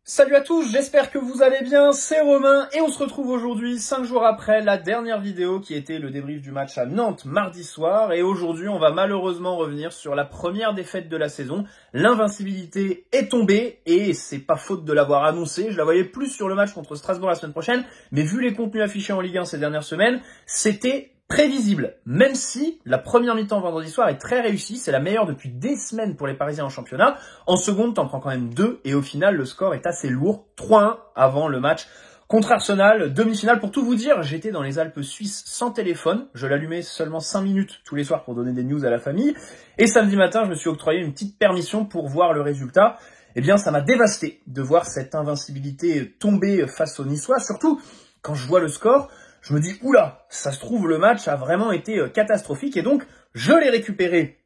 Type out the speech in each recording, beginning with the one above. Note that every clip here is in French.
Salut à tous, j'espère que vous allez bien, c'est Romain et on se retrouve aujourd'hui, 5 jours après la dernière vidéo qui était le débrief du match à Nantes mardi soir. Et aujourd'hui on va malheureusement revenir sur la première défaite de la saison. L'invincibilité est tombée et c'est pas faute de l'avoir annoncé. Je la voyais plus sur le match contre Strasbourg la semaine prochaine, mais vu les contenus affichés en Ligue 1 ces dernières semaines, c'était prévisible, même si la première mi-temps vendredi soir est très réussie, c'est la meilleure depuis des semaines pour les Parisiens en championnat. En seconde, t'en prends quand même 2 et au final, le score est assez lourd, 3-1 avant le match contre Arsenal, demi-finale. Pour tout vous dire, j'étais dans les Alpes suisses sans téléphone, je l'allumais seulement 5 minutes tous les soirs pour donner des news à la famille, et samedi matin, je me suis octroyé une petite permission pour voir le résultat. Eh bien, ça m'a dévasté de voir cette invincibilité tomber face aux Niçois, surtout quand je vois le score. Je me dis, oula, ça se trouve, le match a vraiment été catastrophique. Et donc, je l'ai récupéré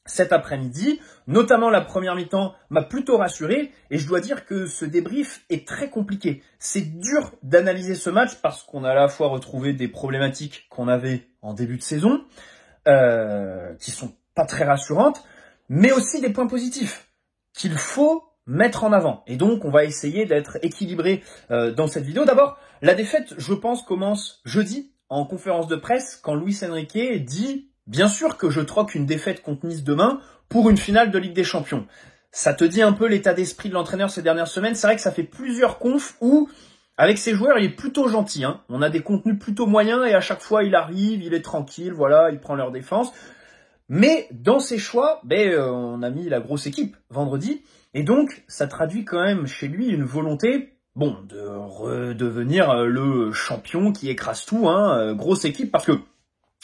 cet après-midi. Notamment, la première mi-temps m'a plutôt rassuré. Et je dois dire que ce débrief est très compliqué. C'est dur d'analyser ce match parce qu'on a à la fois retrouvé des problématiques qu'on avait en début de saison, qui sont pas très rassurantes, mais aussi des points positifs qu'il faut mettre en avant. Et donc, on va essayer d'être équilibré dans cette vidéo. D'abord, la défaite, je pense, commence jeudi en conférence de presse quand Luis Enrique dit « Bien sûr que je troque une défaite contre Nice demain pour une finale de Ligue des Champions ». Ça te dit un peu l'état d'esprit de l'entraîneur ces dernières semaines. C'est vrai que ça fait plusieurs confs où, avec ses joueurs, il est plutôt gentil. On a des contenus plutôt moyens et à chaque fois, il arrive, il est tranquille, voilà, il prend leur défense. Mais dans ses choix, on a mis la grosse équipe vendredi. Et donc, ça traduit quand même chez lui une volonté, de redevenir le champion qui écrase tout, grosse équipe, parce que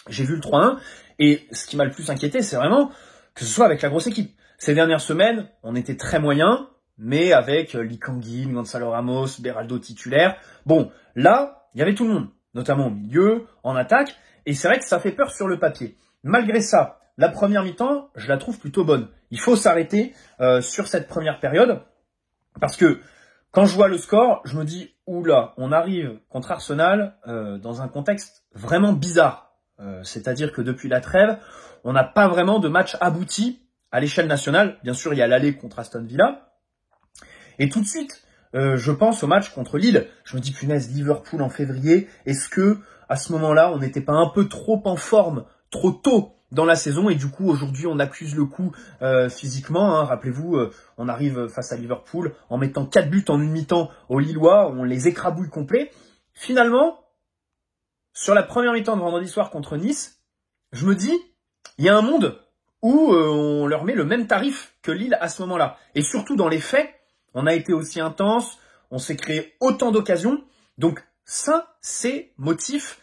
j'ai vu le 3-1, et ce qui m'a le plus inquiété, c'est vraiment que ce soit avec la grosse équipe. Ces dernières semaines, on était très moyen, mais avec Lee Kang-in, Gonzalo Ramos, Beraldo titulaire. Bon, là, il y avait tout le monde, notamment au milieu, en attaque, et c'est vrai que ça fait peur sur le papier. Malgré ça, la première mi-temps, je la trouve plutôt bonne. Il faut s'arrêter sur cette première période, parce que quand je vois le score, je me dis, oula, on arrive contre Arsenal dans un contexte vraiment bizarre. C'est-à-dire que depuis la trêve, on n'a pas vraiment de match abouti à l'échelle nationale. Bien sûr, il y a l'aller contre Aston Villa. Et tout de suite, je pense au match contre Lille. Je me dis, punaise, Liverpool en février, est-ce que à ce moment-là, on n'était pas un peu trop en forme, trop tôt dans la saison, et du coup aujourd'hui on accuse le coup physiquement, Rappelez-vous, on arrive face à Liverpool en mettant 4 buts en une mi-temps aux Lillois, on les écrabouille complet. Finalement, sur la première mi-temps de vendredi soir contre Nice, je me dis, il y a un monde où on leur met le même tarif que Lille à ce moment-là. Et surtout dans les faits, on a été aussi intense, on s'est créé autant d'occasions, donc ça c'est motif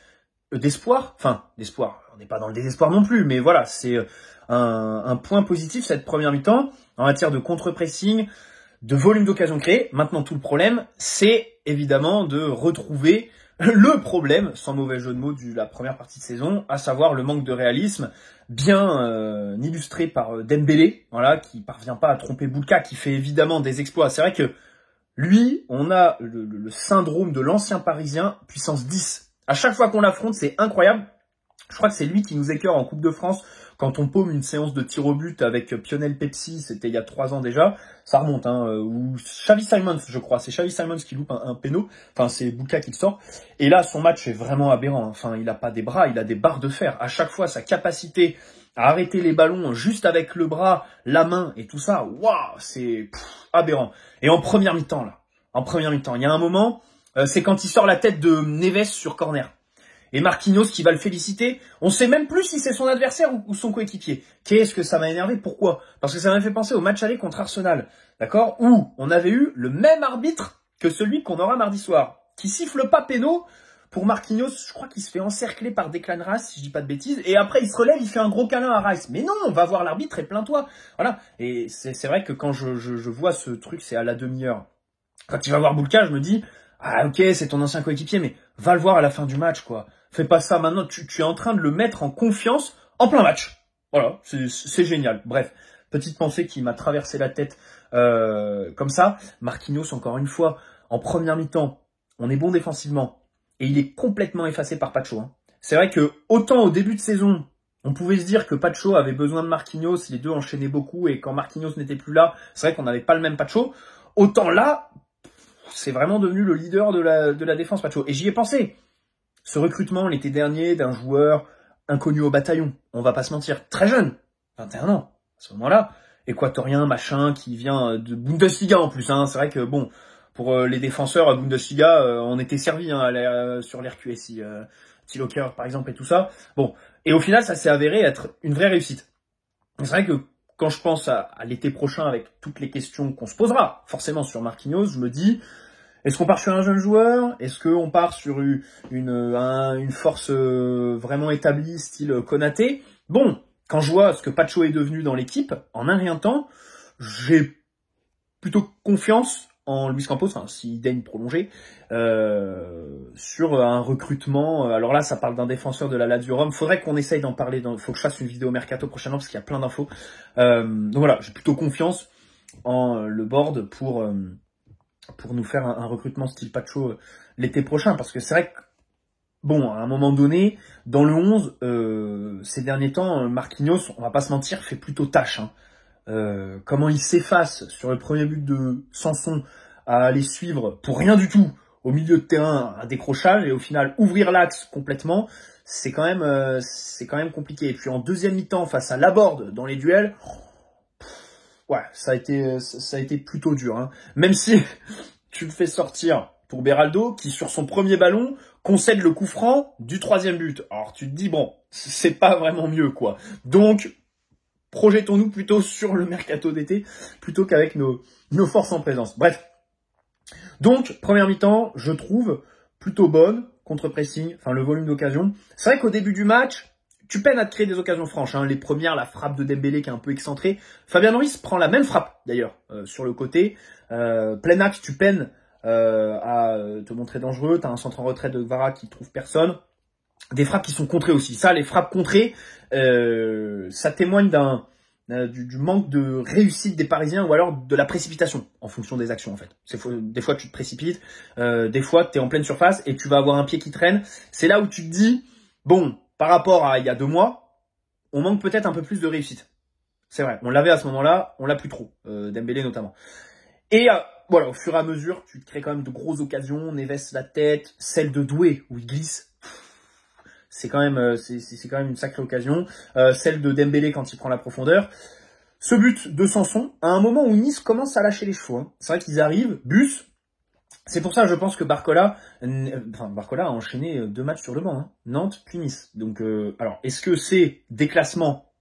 d'espoir, d'espoir, on n'est pas dans le désespoir non plus, mais voilà, c'est un point positif cette première mi-temps, en matière de contre-pressing, de volume d'occasion créée. Maintenant, tout le problème, c'est évidemment de retrouver le problème, sans mauvais jeu de mots, de la première partie de saison, à savoir le manque de réalisme, bien illustré par Dembélé, voilà, qui parvient pas à tromper Boulka, qui fait évidemment des exploits. C'est vrai que lui, on a le syndrome de l'ancien Parisien, puissance 10. À chaque fois qu'on l'affronte, c'est incroyable. Je crois que c'est lui qui nous écœure en Coupe de France quand on paume une séance de tir au but avec Pionel Pepsi, c'était il y a 3 ans déjà. Ça remonte, ou Xavi Simons, je crois. C'est Xavi Simons qui loupe un péno. Enfin, c'est Boulka qui le sort. Et là, son match est vraiment aberrant. Enfin, il a pas des bras, il a des barres de fer. À chaque fois, sa capacité à arrêter les ballons juste avec le bras, la main et tout ça, waouh, c'est aberrant. Et en première mi-temps, il y a un moment, c'est quand il sort la tête de Neves sur corner. Et Marquinhos qui va le féliciter, on sait même plus si c'est son adversaire ou son coéquipier. Qu'est-ce que ça m'a énervé? Pourquoi? Parce que ça m'a fait penser au match aller contre Arsenal, d'accord? Où on avait eu le même arbitre que celui qu'on aura mardi soir, qui siffle pas péno pour Marquinhos. Je crois qu'il se fait encercler par Declan Rice, si je dis pas de bêtises, et après il se relève, il fait un gros câlin à Rice. Mais non, on va voir l'arbitre et plains-toi. Voilà. Et c'est vrai que quand je vois ce truc, c'est à la demi-heure. Quand il va voir Boulka, je me dis, ah ok, c'est ton ancien coéquipier, mais va le voir à la fin du match, quoi. Fais pas ça maintenant, tu es en train de le mettre en confiance en plein match. Voilà, c'est génial. Bref, petite pensée qui m'a traversé la tête comme ça. Marquinhos, encore une fois, en première mi-temps, on est bon défensivement, et il est complètement effacé par Pacho. C'est vrai que autant au début de saison, on pouvait se dire que Pacho avait besoin de Marquinhos, les deux enchaînaient beaucoup, et quand Marquinhos n'était plus là, c'est vrai qu'on n'avait pas le même Pacho. Autant là, c'est vraiment devenu le leader de la défense, Pacho. Et j'y ai pensé. Ce recrutement l'été dernier d'un joueur inconnu au bataillon, on va pas se mentir, très jeune, 21 ans, à ce moment-là, équatorien, machin, qui vient de Bundesliga en plus, hein. C'est vrai que, bon, pour les défenseurs à Bundesliga, on était servi hein, sur l'RQSI, Tiloker par exemple et tout ça. Bon, et au final, ça s'est avéré être une vraie réussite. C'est vrai que quand je pense à l'été prochain avec toutes les questions qu'on se posera, forcément sur Marquinhos, je me dis, est-ce qu'on part sur un jeune joueur? Est-ce qu'on part sur une force vraiment établie, style Konaté? Bon, quand je vois ce que Pacho est devenu dans l'équipe, en un rien de temps, j'ai plutôt confiance en Luis Campos, enfin, s'il daigne prolonger, sur un recrutement. Alors là, ça parle d'un défenseur de la Lazio Rome. Faudrait qu'on essaye d'en parler. Faut que je fasse une vidéo mercato prochainement parce qu'il y a plein d'infos. Donc voilà, j'ai plutôt confiance en le board pour nous faire un recrutement style Pacho l'été prochain. Parce que c'est vrai que, bon, à un moment donné, dans le 11, ces derniers temps, Marquinhos, on va pas se mentir, fait plutôt tâche. Hein. Comment il s'efface sur le premier but de Sanson à aller suivre pour rien du tout au milieu de terrain un décrochage et au final ouvrir l'axe complètement, c'est quand même compliqué. Et puis en deuxième mi-temps face à Laborde dans les duels, ouais, ça a été plutôt dur. Hein. Même si tu le fais sortir pour Beraldo qui sur son premier ballon concède le coup franc du troisième but. Alors tu te dis bon, c'est pas vraiment mieux quoi. Donc projetons-nous plutôt sur le mercato d'été plutôt qu'avec nos forces en présence. Bref. Donc, première mi-temps, je trouve plutôt bonne, contre-pressing, enfin le volume d'occasion. C'est vrai qu'au début du match, tu peines à te créer des occasions franches. Hein. Les premières, la frappe de Dembélé qui est un peu excentrée. Fabien Ruiz prend la même frappe, d'ailleurs, sur le côté. Plein axe, tu peines à te montrer dangereux. Tu as un centre en retrait de Kvara qui trouve personne. Des frappes qui sont contrées aussi. Ça, les frappes contrées, ça témoigne du manque de réussite des Parisiens ou alors de la précipitation en fonction des actions en fait. Des fois tu te précipites, des fois tu es en pleine surface et tu vas avoir un pied qui traîne. C'est là où tu te dis, bon, par rapport à il y a 2 mois, on manque peut-être un peu plus de réussite. C'est vrai, on l'avait à ce moment-là, on l'a plus trop, Dembélé notamment. Et voilà, au fur et à mesure, tu te crées quand même de grosses occasions, Neves la tête, celle de Doué où il glisse. C'est quand même une sacrée occasion. Celle de Dembélé quand il prend la profondeur. Ce but de Sanson, à un moment où Nice commence à lâcher les chevaux. Hein. C'est vrai qu'ils arrivent, bus. C'est pour ça, je pense que Barcola a enchaîné 2 matchs sur le banc. Hein. Nantes puis Nice. Donc, alors, est-ce que c'est déclassement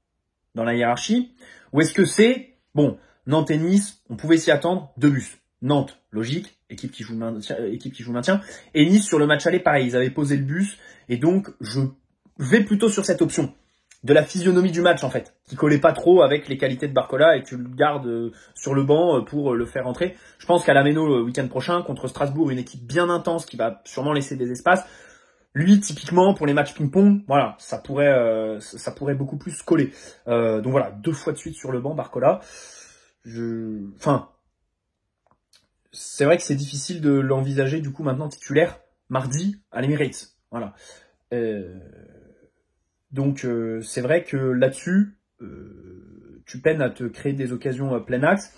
dans la hiérarchie ou est-ce que c'est, bon, Nantes et Nice, on pouvait s'y attendre, 2 bus. Nantes, logique, équipe qui joue le maintien. Et Nice, sur le match aller, pareil, ils avaient posé le bus. Et donc, je vais plutôt sur cette option de la physionomie du match, en fait, qui collait pas trop avec les qualités de Barcola et tu le gardes sur le banc pour le faire rentrer. Je pense qu'à la Méno, le week-end prochain, contre Strasbourg, une équipe bien intense qui va sûrement laisser des espaces, lui, typiquement, pour les matchs ping-pong, voilà, ça pourrait beaucoup plus coller. Donc voilà, 2 fois de suite sur le banc, Barcola. C'est vrai que c'est difficile de l'envisager du coup maintenant titulaire mardi à l'Emirates. Voilà. Donc c'est vrai que là-dessus, tu peines à te créer des occasions plein axe.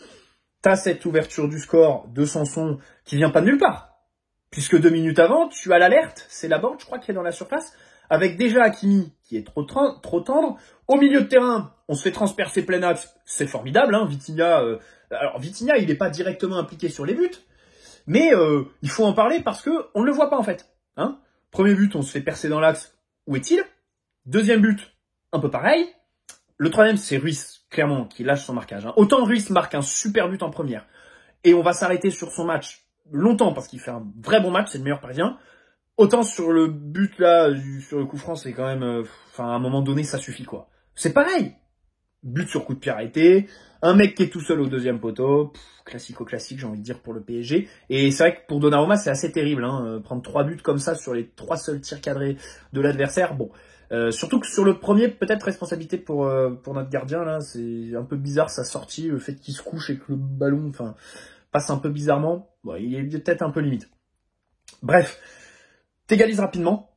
T'as cette ouverture du score de Sanson qui vient pas de nulle part. Puisque 2 minutes avant, tu as l'alerte, c'est Laborde, je crois, qui est dans la surface, avec déjà Hakimi qui est trop tendre. Au milieu de terrain, on se fait transpercer plein axe, c'est formidable. Hein, Vitinha, alors Vitinha, il n'est pas directement impliqué sur les buts, mais il faut en parler parce que on ne le voit pas en fait. Hein. Premier but, on se fait percer dans l'axe, où est-il? Deuxième but, un peu pareil. Le troisième, c'est Ruiz, clairement, qui lâche son marquage. Hein. Autant Ruiz marque un super but en première, et on va s'arrêter sur son match longtemps parce qu'il fait un vrai bon match, c'est le meilleur Parisien. Autant sur le but là, sur le coup franc, c'est quand même, à un moment donné, ça suffit quoi. C'est pareil. But sur coup de pied arrêté, un mec qui est tout seul au deuxième poteau, classico-classique, j'ai envie de dire pour le PSG. Et c'est vrai que pour Donnarumma, c'est assez terrible, hein, prendre 3 buts comme ça sur les 3 seuls tirs cadrés de l'adversaire. Bon, surtout que sur le premier, peut-être responsabilité pour notre gardien là, c'est un peu bizarre sa sortie, le fait qu'il se couche et que le ballon, passe un peu bizarrement. Bon, il est peut-être un peu limite. Bref, t'égalises rapidement.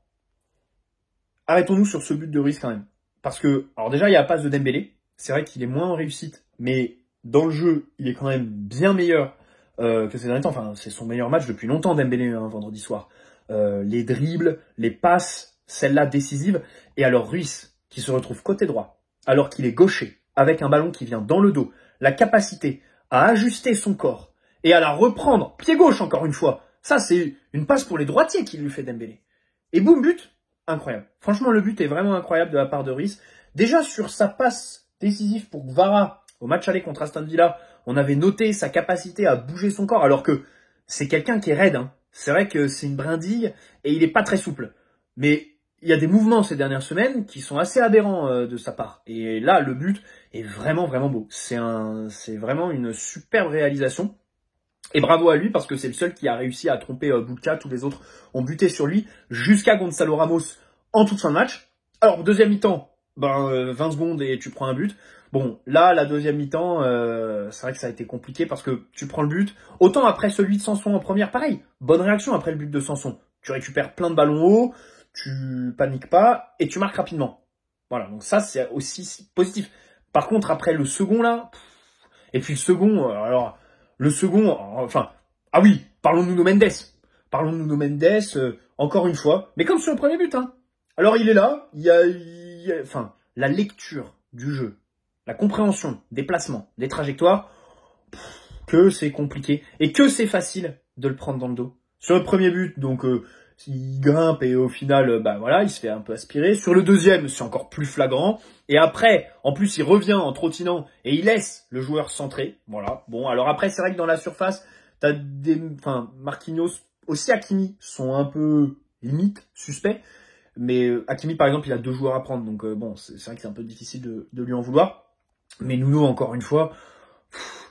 Arrêtons-nous sur ce but de Ruiz quand même. Parce que, alors déjà, il y a la passe de Dembélé. C'est vrai qu'il est moins en réussite, mais dans le jeu, il est quand même bien meilleur que ces derniers temps. Enfin, c'est son meilleur match depuis longtemps, Dembélé, hein, vendredi soir. Les dribbles, les passes, celle-là décisive. Et alors Ruiz, qui se retrouve côté droit, alors qu'il est gaucher, avec un ballon qui vient dans le dos, la capacité à ajuster son corps et à la reprendre, pied gauche encore une fois. Ça, c'est une passe pour les droitiers qui lui fait Dembélé. Et boum, but, incroyable. Franchement, le but est vraiment incroyable de la part de Ruiz. Déjà, sur sa passe décisive pour Kvara, au match aller contre Aston Villa, on avait noté sa capacité à bouger son corps, alors que c'est quelqu'un qui est raide, hein. C'est vrai que c'est une brindille et il est pas très souple. Mais il y a des mouvements ces dernières semaines qui sont assez aberrants de sa part. Et là, le but est vraiment, vraiment beau. C'est vraiment une superbe réalisation. Et bravo à lui parce que c'est le seul qui a réussi à tromper Boulka. Tous les autres ont buté sur lui jusqu'à Gonzalo Ramos en toute fin de match. Alors, deuxième mi-temps, 20 secondes et tu prends un but. Bon, là, la deuxième mi-temps, c'est vrai que ça a été compliqué parce que tu prends le but. Autant après celui de Sanson en première, pareil. Bonne réaction après le but de Sanson. Tu récupères plein de ballons hauts, tu paniques pas et tu marques rapidement. Voilà, donc ça, c'est aussi positif. Par contre, après le second, là, et puis le second, alors, le second, enfin, ah oui, parlons de Nuno Mendes. Parlons de Nuno Mendes, encore une fois, mais comme sur le premier but, hein. Alors, il est là, il y a enfin, la lecture du jeu, la compréhension des placements, des trajectoires, que c'est compliqué et que c'est facile de le prendre dans le dos. Sur le premier but, donc, il grimpe et au final, voilà, il se fait un peu aspirer. Sur le deuxième, c'est encore plus flagrant. Et après, en plus, il revient en trottinant et il laisse le joueur centrer. Voilà. Bon, alors après, c'est vrai que dans la surface, t'as Marquinhos, aussi Hakimi, sont un peu limite, suspects. Mais Hakimi, par exemple, il a 2 joueurs à prendre. Donc bon, c'est vrai que c'est un peu difficile de lui en vouloir. Mais Nuno, encore une fois,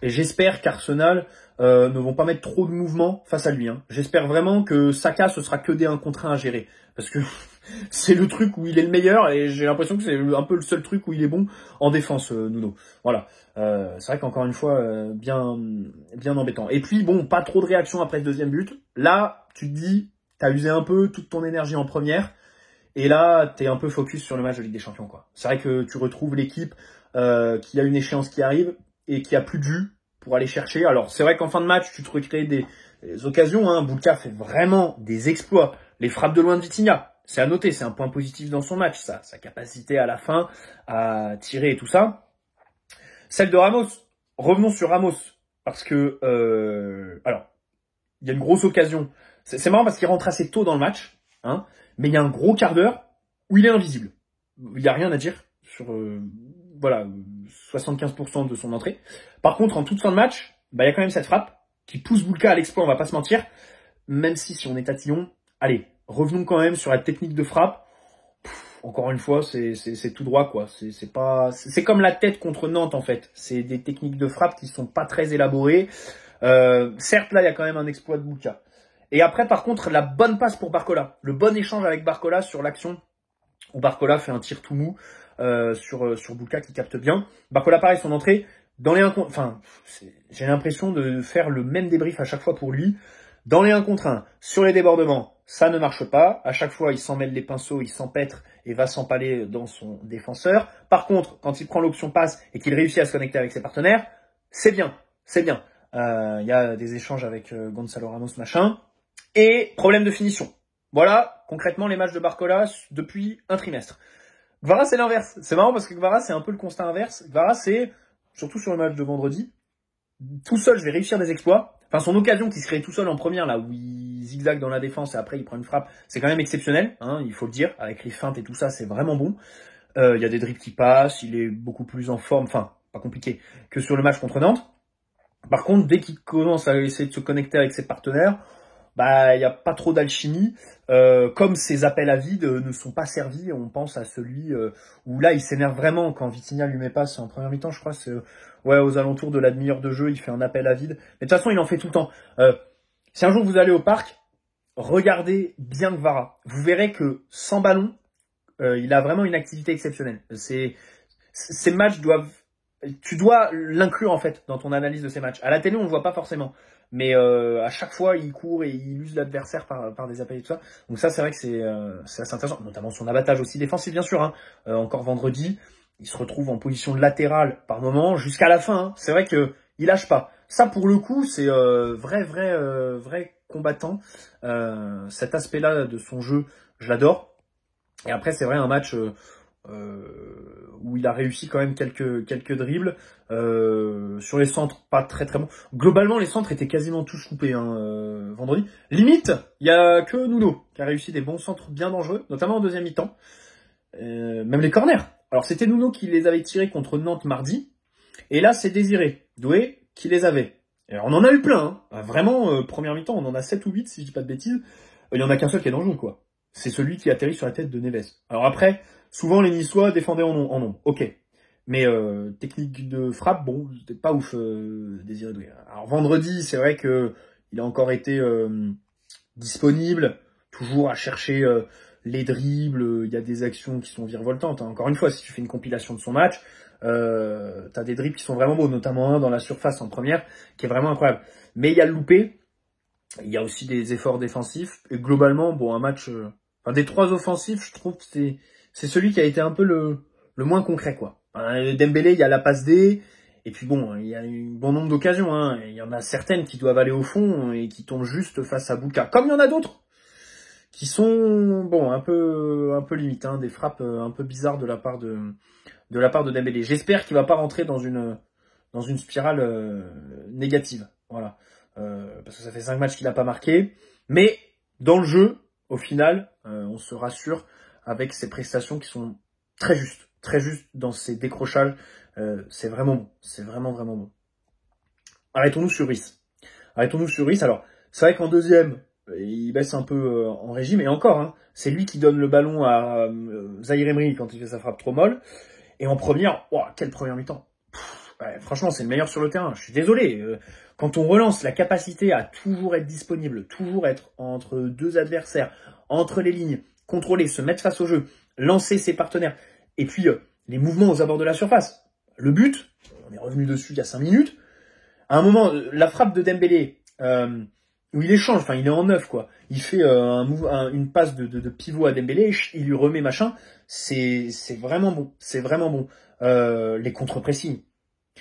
et j'espère qu'Arsenal ne vont pas mettre trop de mouvements face à lui. Hein. J'espère vraiment que Saka, ce sera que des 1 contre 1 à gérer. Parce que c'est le truc où il est le meilleur et j'ai l'impression que c'est un peu le seul truc où il est bon en défense, Nuno. Voilà. C'est vrai qu'encore une fois, bien embêtant. Et puis, bon, pas trop de réaction après le deuxième but. Là, tu te dis, t'as usé un peu toute ton énergie en première. Et là, t'es un peu focus sur le match de Ligue des Champions, quoi. C'est vrai que tu retrouves l'équipe qui a une échéance qui arrive et qui a plus de jus pour aller chercher. Alors, c'est vrai qu'en fin de match, tu te recrées des occasions. Hein. Boulka fait vraiment des exploits. Les frappes de loin de Vitinha, c'est à noter, c'est un point positif dans son match, ça. Sa capacité à la fin à tirer et tout ça. Celle de Ramos, revenons sur Ramos, parce que, alors, il y a une grosse occasion. C'est marrant parce qu'il rentre assez tôt dans le match, hein, mais il y a un gros quart d'heure où il est invisible. Il n'y a rien à dire sur, voilà, 75% de son entrée. Par contre, en toute fin de match, il y a quand même cette frappe qui pousse Boulka à l'exploit, on va pas se mentir. Même si on est tatillon, allez, revenons quand même sur la technique de frappe. Encore une fois, c'est tout droit, quoi. C'est comme la tête contre Nantes, en fait. C'est des techniques de frappe qui sont pas très élaborées. Certes, là, il y a quand même un exploit de Boulka. Et après, par contre, la bonne passe pour Barcola. Le bon échange avec Barcola sur l'action où Barcola fait un tir tout mou sur Boulka qui capte bien. Barcola, pareil, son entrée. Dans les 1 contre... Enfin, j'ai l'impression de faire le même débrief à chaque fois pour lui. Dans les 1 contre 1, sur les débordements, ça ne marche pas. À chaque fois, il s'en mêle les pinceaux, il s'empêtre et va s'empaler dans son défenseur. Par contre, quand il prend l'option passe et qu'il réussit à se connecter avec ses partenaires, c'est bien, c'est bien. Il y a des échanges avec Gonzalo Ramos, machin. Et problème de finition. Voilà, concrètement, les matchs de Barcola depuis un trimestre. Kvara, c'est l'inverse. C'est marrant parce que Kvara, c'est un peu le constat inverse. Kvara, c'est, surtout sur le match de vendredi, tout seul, je vais réussir des exploits. Enfin, son occasion qui se crée tout seul en première, là, où il zigzague dans la défense et après il prend une frappe, c'est quand même exceptionnel, hein, il faut le dire. Avec les feintes et tout ça, c'est vraiment bon. Il y a des dribbles qui passent, il est beaucoup plus en forme, enfin, pas compliqué, que sur le match contre Nantes. Par contre, dès qu'il commence à essayer de se connecter avec ses partenaires, il n'y a pas trop d'alchimie. Comme ses appels à vide ne sont pas servis, on pense à celui où là, il s'énerve vraiment quand Vitinha lui met passe en première mi-temps, je crois, c'est aux alentours de la demi-heure de jeu, il fait un appel à vide. Mais de toute façon, il en fait tout le temps. Si un jour vous allez au parc, regardez bien Kvara. Vous verrez que sans ballon, il a vraiment une activité exceptionnelle. Ces matchs tu dois l'inclure en fait dans ton analyse de ces matchs. À la télé, on ne le voit pas forcément. Mais à chaque fois, il court et il use l'adversaire par des appels et tout ça. Donc ça, c'est vrai que c'est assez intéressant. Notamment son abattage aussi défensif, bien sûr. Hein. Encore vendredi, il se retrouve en position de latéral par moment jusqu'à la fin. Hein. C'est vrai que il lâche pas. Ça, pour le coup, c'est vrai combattant. Cet aspect-là de son jeu, je l'adore. Et après, c'est vrai, un match où il a réussi quand même quelques dribbles. Sur les centres, pas très bon. Globalement, les centres étaient quasiment tous coupés vendredi. Limite, il y a que Nuno qui a réussi des bons centres bien dangereux, notamment en deuxième mi-temps. Même les corners. Alors, c'était Nuno qui les avait tirés contre Nantes mardi. Et là, c'est Désiré Doué qui les avait. Et alors, on en a eu plein. Hein. Vraiment, première mi-temps, on en a 7 ou 8, si je dis pas de bêtises. Il y en a qu'un seul qui est dangereux, quoi. C'est celui qui atterrit sur la tête de Neves. Alors après, souvent les Niçois défendaient en nombre. Ok. Mais technique de frappe, bon, c'était pas ouf, Désiré Doué. Alors vendredi, c'est vrai que il a encore été disponible, toujours à chercher les dribbles. Il y a des actions qui sont virevoltantes. Hein. Encore une fois, si tu fais une compilation de son match, t'as des dribbles qui sont vraiment beaux, notamment un dans la surface en première, qui est vraiment incroyable. Mais il y a le loupé. Il y a aussi des efforts défensifs. Et globalement, bon, un match... des 3 offensifs, je trouve que c'est celui qui a été un peu le moins concret, quoi. Dembélé, il y a la passe D. Et puis bon, il y a un bon nombre d'occasions. Hein. Il y en a certaines qui doivent aller au fond et qui tombent juste face à Bouka. Comme il y en a d'autres qui sont, bon, un peu limite. Hein, des frappes un peu bizarres de la part de Dembélé. J'espère qu'il va pas rentrer dans une spirale négative. Voilà. Parce que ça fait 5 matchs qu'il n'a pas marqué. Mais dans le jeu, au final, on se rassure avec ses prestations qui sont très justes dans ses décrochages. C'est vraiment bon. C'est vraiment bon. Arrêtons-nous sur Ruiz. Alors, c'est vrai qu'en deuxième, il baisse un peu en régime. Et encore, hein, c'est lui qui donne le ballon à Zahir Emery quand il fait sa frappe trop molle. Et en première, oh, quelle première mi-temps. Ouais, franchement, c'est le meilleur sur le terrain. Je suis désolé. Quand on relance la capacité à toujours être disponible, toujours être entre 2 adversaires, entre les lignes, contrôler, se mettre face au jeu, lancer ses partenaires, et puis les mouvements aux abords de la surface. Le but, on est revenu dessus il y a 5 minutes. À un moment, la frappe de Dembélé, où il échange, enfin il est en neuf, quoi. Il fait une passe de pivot à Dembélé, il lui remet machin. C'est vraiment bon. C'est vraiment bon. Les contre-pressings.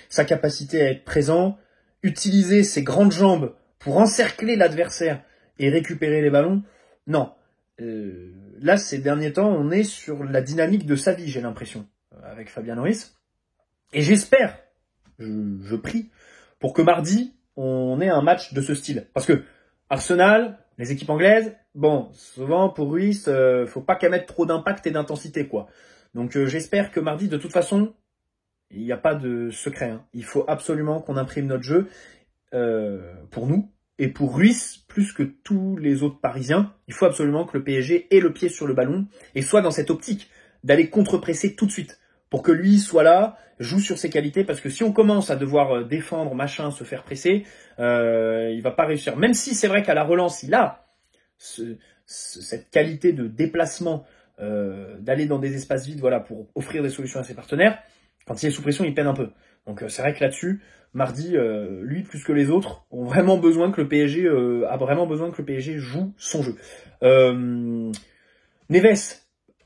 Sa capacité à être présent, utiliser ses grandes jambes pour encercler l'adversaire et récupérer les ballons. Non. Là, ces derniers temps, on est sur la dynamique de sa vie, j'ai l'impression, avec Fabien Ruiz. Et j'espère, je prie, pour que mardi, on ait un match de ce style. Parce que Arsenal, les équipes anglaises, bon, souvent pour Ruiz, faut pas qu'elles mettent trop d'impact et d'intensité, quoi. Donc j'espère que mardi, de toute façon, il n'y a pas de secret. Hein. Il faut absolument qu'on imprime notre jeu pour nous. Et pour Ruiz, plus que tous les autres Parisiens, il faut absolument que le PSG ait le pied sur le ballon et soit dans cette optique d'aller contre-presser tout de suite. Pour que lui soit là, joue sur ses qualités. Parce que si on commence à devoir défendre, machin, se faire presser, il va pas réussir. Même si c'est vrai qu'à la relance, il a cette qualité de déplacement, d'aller dans des espaces vides, voilà, pour offrir des solutions à ses partenaires. Quand il est sous pression, il peine un peu. Donc c'est vrai que là-dessus, mardi, lui plus que les autres ont vraiment besoin que le PSG joue son jeu. Neves.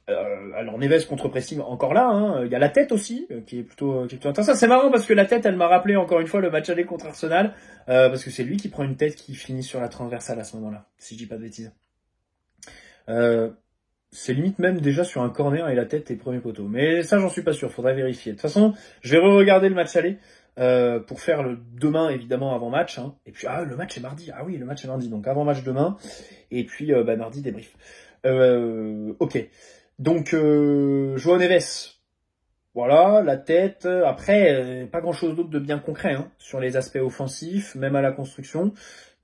Alors Neves contre pressing encore là, hein. Il y a la tête aussi qui est plutôt intéressant. C'est marrant parce que la tête, elle m'a rappelé encore une fois le match aller contre Arsenal, parce que c'est lui qui prend une tête qui finit sur la transversale à ce moment-là, si je dis pas de bêtises. C'est limite même déjà sur un corner et la tête est premier poteau. Mais ça, j'en suis pas sûr, faudrait vérifier. De toute façon, je vais re-regarder le match aller pour faire le demain, évidemment, avant match. Hein. Et puis, le match est mardi. Ah oui, le match est mardi, donc avant match demain. Et puis, mardi, débrief. Ok. Donc, João Neves. Voilà, la tête. Après, pas grand-chose d'autre de bien concret hein, sur les aspects offensifs, même à la construction.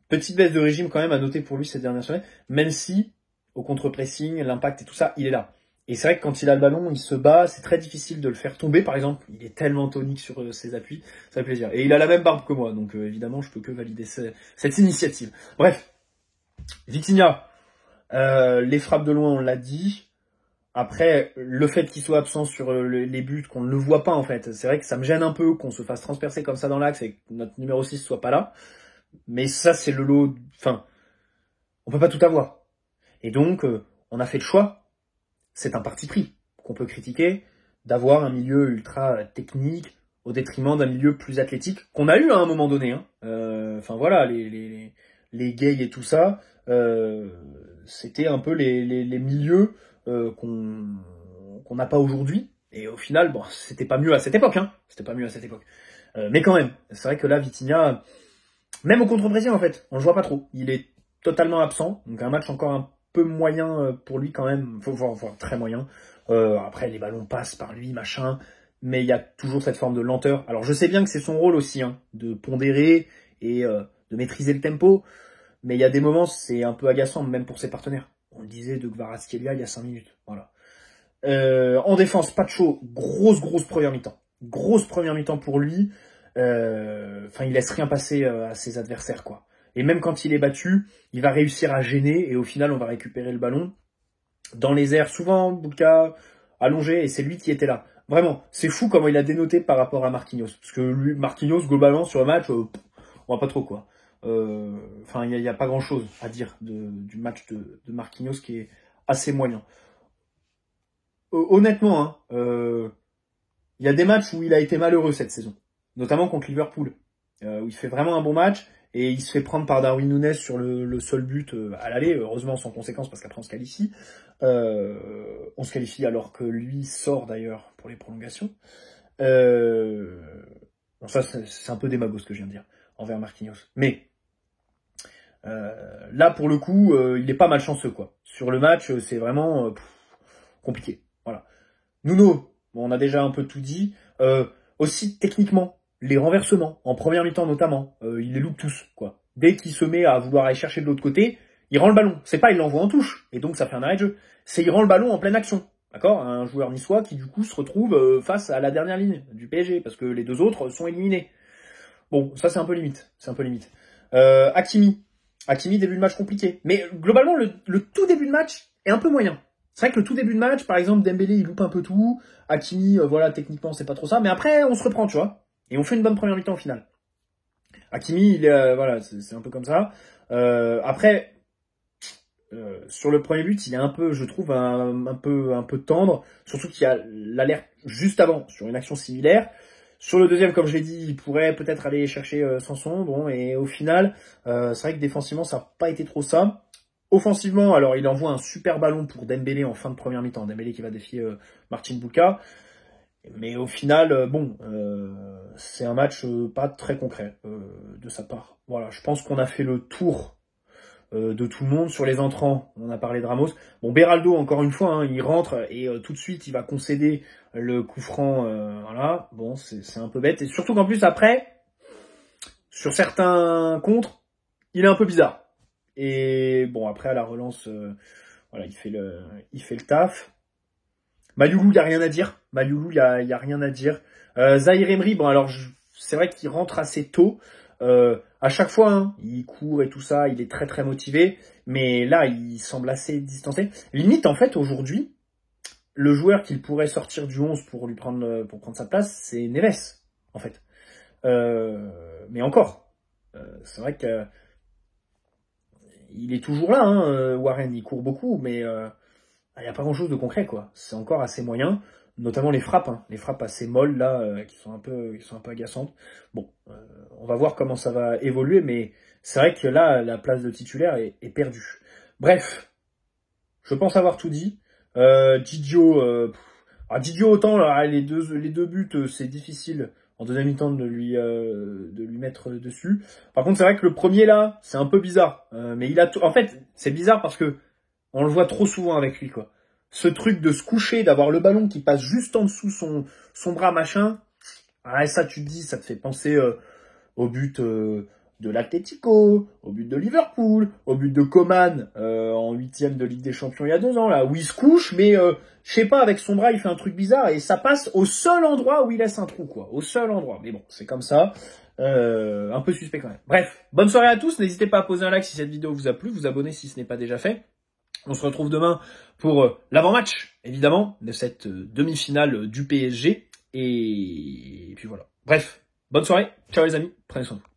Petite baisse de régime quand même à noter pour lui ces dernières semaines, même si au contre-pressing, l'impact et tout ça, il est là. Et c'est vrai que quand il a le ballon, il se bat, c'est très difficile de le faire tomber, par exemple. Il est tellement tonique sur ses appuis, ça fait plaisir. Et il a la même barbe que moi, donc évidemment, je peux que valider cette initiative. Bref, Vitinha, les frappes de loin, on l'a dit. Après, le fait qu'il soit absent sur les buts, qu'on ne le voit pas en fait, c'est vrai que ça me gêne un peu qu'on se fasse transpercer comme ça dans l'axe et que notre numéro 6 soit pas là. Mais ça, c'est le lot... Enfin, on peut pas tout avoir. Et donc, on a fait le choix, c'est un parti pris qu'on peut critiquer, d'avoir un milieu ultra technique, au détriment d'un milieu plus athlétique, qu'on a eu à un moment donné. Hein. Enfin voilà, les gays et tout ça, c'était un peu les milieux qu'on n'a pas aujourd'hui. Et au final, bon, c'était pas mieux à cette époque. Hein. C'était pas mieux à cette époque. Mais quand même, c'est vrai que là, Vitinha, même au contre-pressing en fait, on le voit pas trop. Il est totalement absent, donc un match encore un peu moyen pour lui quand même, faut voir très moyen. Après les ballons passent par lui, machin, mais il y a toujours cette forme de lenteur. Alors je sais bien que c'est son rôle aussi, hein, de pondérer et de maîtriser le tempo, mais il y a des moments c'est un peu agaçant, même pour ses partenaires. On le disait de Kvaratskhelia il y a 5 minutes, voilà. En défense, Pacho, grosse première mi-temps. Grosse première mi-temps pour lui. Enfin, il laisse rien passer à ses adversaires, quoi. Et même quand il est battu, il va réussir à gêner et au final, on va récupérer le ballon dans les airs. Souvent, Bouka allongé et c'est lui qui était là. Vraiment, c'est fou comment il a dénoté par rapport à Marquinhos. Parce que lui, Marquinhos, globalement, sur le match, on voit pas trop, quoi. Enfin, il y a pas grand-chose à dire du match de Marquinhos qui est assez moyen. Honnêtement, hein, il y a des matchs où il a été malheureux cette saison, notamment contre Liverpool, où il fait vraiment un bon match et il se fait prendre par Darwin Núñez sur le seul but à l'aller, heureusement sans conséquence parce qu'après on se qualifie. On se qualifie alors que lui sort d'ailleurs pour les prolongations. Bon, ça c'est un peu démago ce que je viens de dire envers Marquinhos. Mais là pour le coup, il est pas malchanceux quoi. Sur le match, c'est vraiment compliqué. Voilà. Nuno, bon, on a déjà un peu tout dit. Aussi, techniquement, les renversements, en première mi-temps notamment, il les loupe tous, quoi. Dès qu'il se met à vouloir aller chercher de l'autre côté, il rend le ballon. C'est pas il l'envoie en touche, et donc ça fait un arrêt de jeu. C'est il rend le ballon en pleine action. D'accord? Un joueur niçois qui, du coup, se retrouve face à la dernière ligne du PSG, parce que les deux autres sont éliminés. Bon, ça c'est un peu limite. C'est un peu limite. Hakimi, début de match compliqué. Mais globalement, le tout début de match est un peu moyen. C'est vrai que le tout début de match, par exemple, Dembélé, il loupe un peu tout. Hakimi, voilà, techniquement, c'est pas trop ça. Mais après, on se reprend, tu vois. Et on fait une bonne première mi-temps au final. Hakimi, il est, voilà, c'est un peu comme ça. Après, sur le premier but, il est un peu, je trouve, un peu tendre. Surtout qu'il y a l'alerte juste avant, sur une action similaire. Sur le deuxième, comme je l'ai dit, il pourrait peut-être aller chercher Sanson. Bon, et au final, c'est vrai que défensivement, ça n'a pas été trop ça. Offensivement, alors il envoie un super ballon pour Dembélé en fin de première mi-temps. Dembélé qui va défier Marcin Bouka. Mais au final, bon, c'est un match pas très concret de sa part. Voilà, je pense qu'on a fait le tour de tout le monde. Sur les entrants, on a parlé de Ramos. Bon, Beraldo, encore une fois, hein, il rentre et tout de suite, il va concéder le coup franc. Voilà, bon, c'est un peu bête. Et surtout qu'en plus, après, sur certains contres, il est un peu bizarre. Et bon, après, à la relance, voilà, il fait le taf. Mayoulou, il n'y a rien à dire. Mayoulou, il y a rien à dire. Zahir Emery, bon, alors, c'est vrai qu'il rentre assez tôt. À chaque fois, hein, il court et tout ça, il est très motivé. Mais là, il semble assez distancé. Limite, en fait, aujourd'hui, le joueur qu'il pourrait sortir du 11 pour prendre sa place, c'est Neves, en fait. Mais encore, c'est vrai que il est toujours là, hein, Warren, il court beaucoup, mais il n'y a pas grand-chose de concret, quoi. C'est encore assez moyen, notamment les frappes assez molles, là, qui sont un peu agaçantes. Bon, on va voir comment ça va évoluer, mais c'est vrai que là, la place de titulaire est perdue. Bref, je pense avoir tout dit. Didio, Didio, autant, là, les deux buts, c'est difficile en deuxième mi-temps de lui mettre dessus. Par contre, c'est vrai que le premier, là, c'est un peu bizarre. Mais il a en fait, c'est bizarre parce que on le voit trop souvent avec lui, quoi. Ce truc de se coucher, d'avoir le ballon qui passe juste en dessous son bras, machin. Ah, ça, tu te dis, ça te fait penser au but de l'Atlético, au but de Liverpool, au but de Coman en 8e de Ligue des Champions il y a 2 ans, là, où il se couche, mais je sais pas, avec son bras, il fait un truc bizarre et ça passe au seul endroit où il laisse un trou, quoi. Au seul endroit. Mais bon, c'est comme ça. Un peu suspect quand même. Bref, bonne soirée à tous. N'hésitez pas à poser un like si cette vidéo vous a plu, vous abonner si ce n'est pas déjà fait. On se retrouve demain pour l'avant-match, évidemment, de cette demi-finale du PSG. Et puis voilà. Bref, bonne soirée. Ciao les amis. Prenez soin de vous.